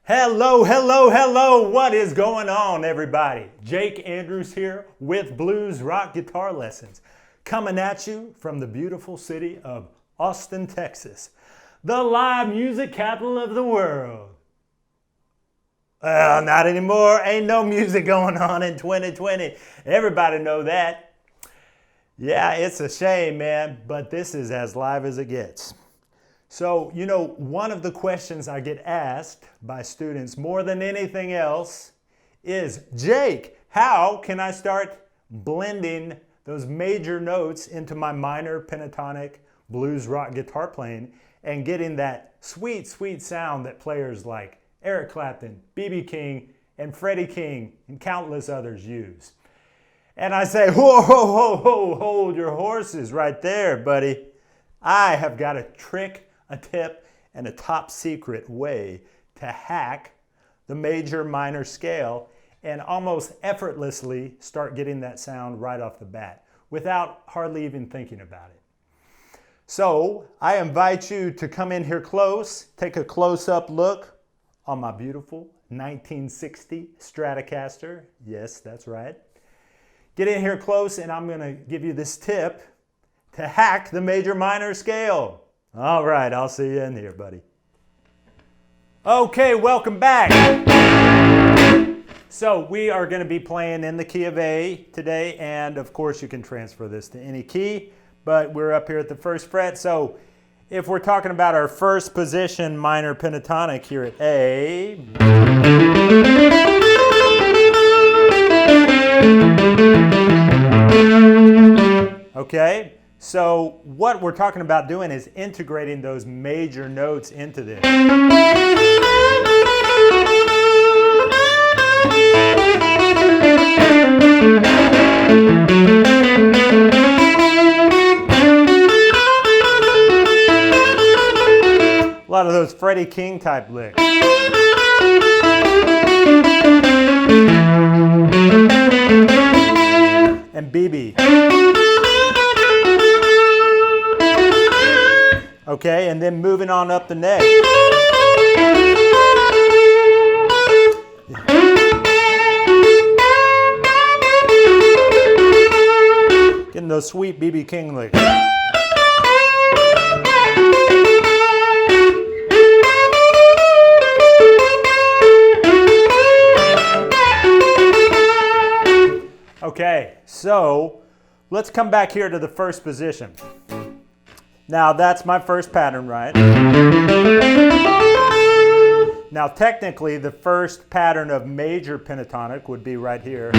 Hello, hello, hello. What is going on, everybody? Jake Andrews here with Blues Rock Guitar Lessons, coming at you from the beautiful city of Austin, Texas, the live music capital of the world. Well, not anymore. Ain't no music going on in 2020. Everybody know that. Yeah, it's a shame, man, but this is as live as it gets. So, one of the questions I get asked by students more than anything else is, Jake, how can I start blending those major notes into my minor pentatonic blues rock guitar playing and getting that sweet, sweet sound that players like Eric Clapton, B.B. King, and Freddie King, and countless others use? And I say, whoa, whoa, whoa, whoa, hold your horses right there, buddy. I have got a trick, a tip, and a top secret way to hack the major minor scale and almost effortlessly start getting that sound right off the bat without hardly even thinking about it. So I invite you to come in here close, take a close-up look on my beautiful 1960 Stratocaster. Yes, that's right. Get in here close and I'm going to give you this tip to hack the major minor scale. All right, I'll see you in here, buddy. Okay, welcome back. So we are going to be playing in the key of A today, and of course you can transfer this to any key, but we're up here at the first fret. So if we're talking about our first position minor pentatonic here at A, okay, so what we're talking about doing is integrating those major notes into this. A lot of those Freddie King type licks. And BB. Okay, and then moving on up the neck. Getting those sweet B.B. King licks. Okay, so let's come back here to the first position. Now that's my first pattern, right? Now technically the first pattern of major pentatonic would be right here.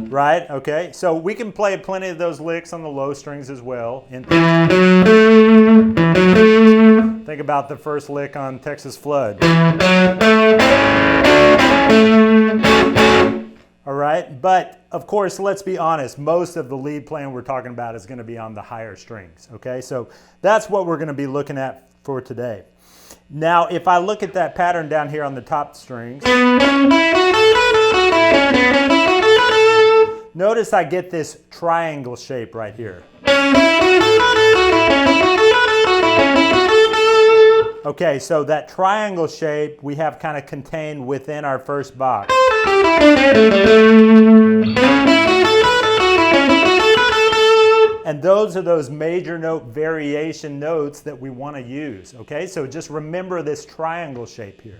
Right, okay, so we can play plenty of those licks on the low strings as well. Think about the first lick on Texas Flood. All right, but of course, let's be honest, most of the lead playing we're talking about is going to be on the higher strings, okay? So that's what we're going to be looking at for today. Now, if I look at that pattern down here on the top strings, notice I get this triangle shape right here. Okay, so that triangle shape we have kind of contained within our first box. And those are those major note variation notes that we want to use, okay? So just remember this triangle shape here.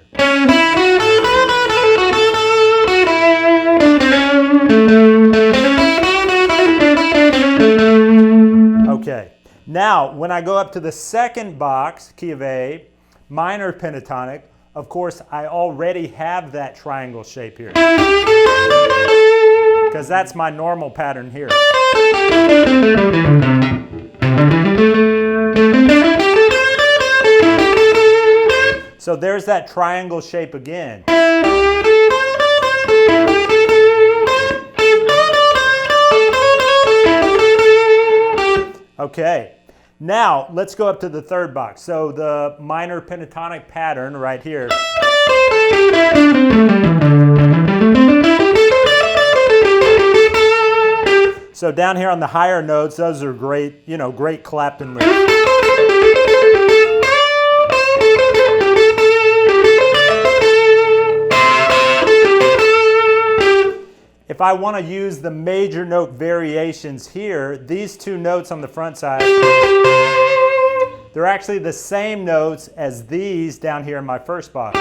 Okay, now when I go up to the second box, key of A, minor pentatonic, of course, I already have that triangle shape here. Because that's my normal pattern here. So there's that triangle shape again. Okay. Now, let's go up to the third box. So the minor pentatonic pattern right here. So down here on the higher notes, those are great, great Clapton licks. if I want to use the major note variations here, these two notes on the front side, they're actually the same notes as these down here in my first box.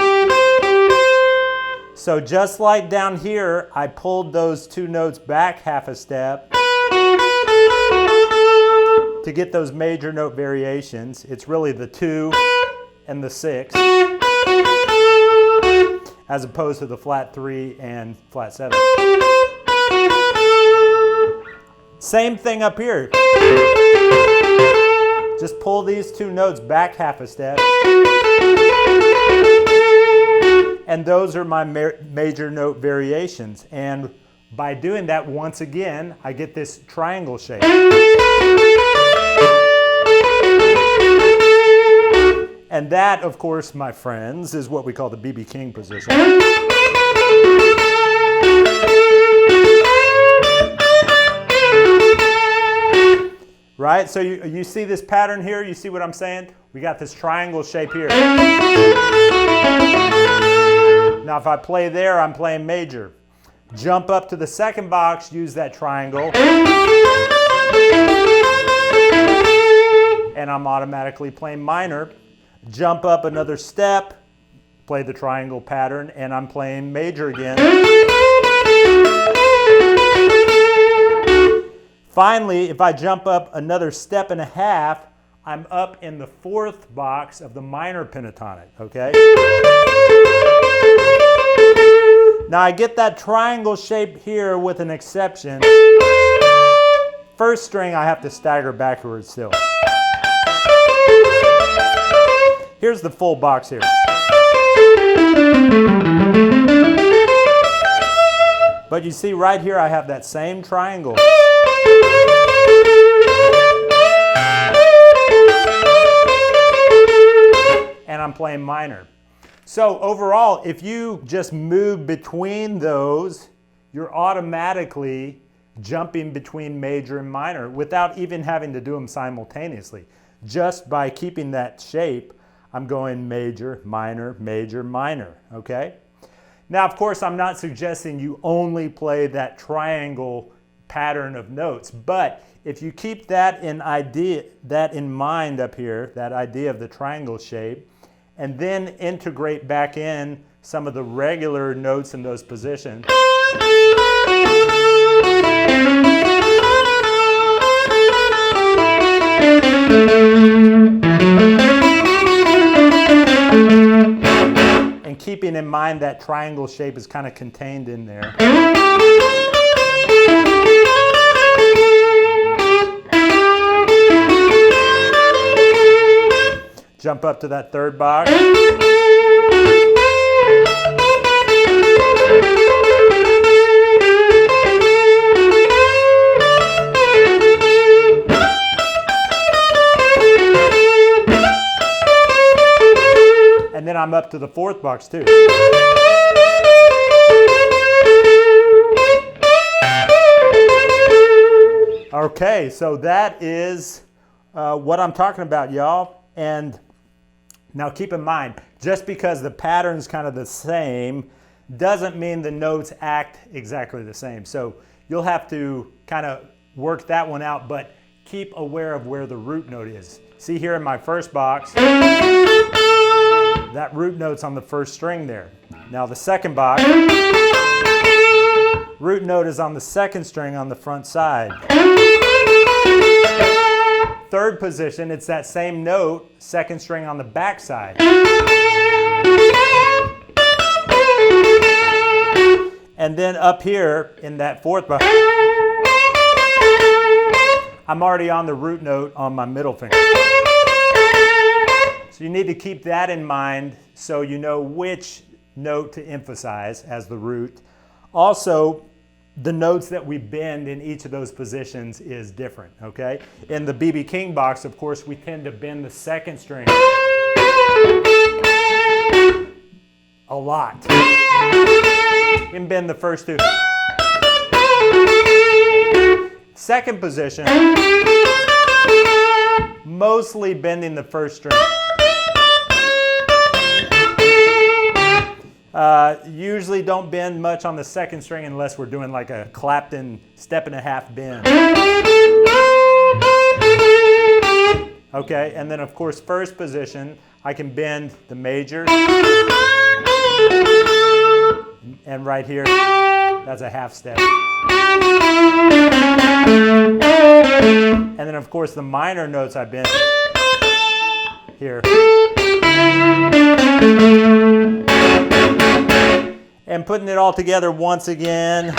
So just like down here, I pulled those two notes back half a step to get those major note variations. It's really the 2 and the 6, as opposed to the flat 3 and flat 7. Same thing up here. Just pull these two notes back half a step. And those are my major note variations. And by doing that, once again, I get this triangle shape. And that, of course, my friends, is what we call the B.B. King position. Right? So you see this pattern here? You see what I'm saying? We got this triangle shape here. Now if I play there, I'm playing major. Jump up to the second box, use that triangle. And I'm automatically playing minor. Jump up another step, play the triangle pattern, and I'm playing major again. Finally, if I jump up another step and a half, I'm up in the fourth box of the minor pentatonic, okay? Now I get that triangle shape here with an exception. First string I have to stagger backwards still. Here's the full box here. But you see right here I have that same triangle. And I'm playing minor. So overall, if you just move between those, you're automatically jumping between major and minor without even having to do them simultaneously. Just by keeping that shape, I'm going major, minor, major, minor, okay? Now, of course, I'm not suggesting you only play that triangle pattern of notes, but if you keep that in mind up here, that idea of the triangle shape, and then integrate back in some of the regular notes in those positions, and keeping in mind that triangle shape is kind of contained in there. Jump up to that third box. And then I'm up to the fourth box too. Okay, so that is what I'm talking about, y'all. And now keep in mind, just because the pattern's kind of the same doesn't mean the notes act exactly the same. So you'll have to kind of work that one out, but keep aware of where the root note is. See here in my first box, that root note's on the first string there. Now the second box, root note is on the second string on the front side. Third position, it's that same note, second string on the back side. And then up here in that fourth box, I'm already on the root note on my middle finger. So you need to keep that in mind so you know which note to emphasize as the root. Also, the notes that we bend in each of those positions is different, okay? In the B.B. King box, of course, we tend to bend the second string a lot. We can bend the first two. Second position, mostly bending the first string. Usually don't bend much on the second string unless we're doing like a Clapton step and a half bend. Okay, and then of course first position, I can bend the major, and right here, that's a half step. And then of course the minor notes I bend here. And putting it all together once again.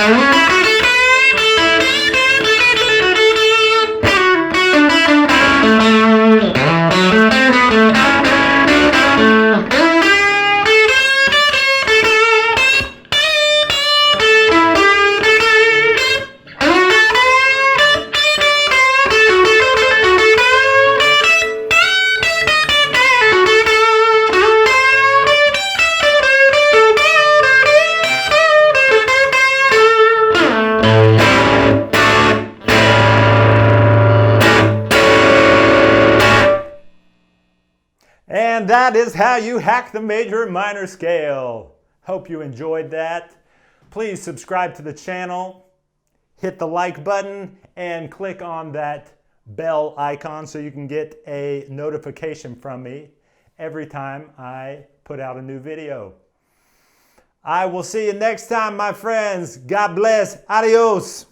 And that is how you hack the major and minor scale. Hope you enjoyed that. Please subscribe to the channel, hit the like button, and click on that bell icon so you can get a notification from me every time I put out a new video. I will see you next time, my friends. God bless. Adios.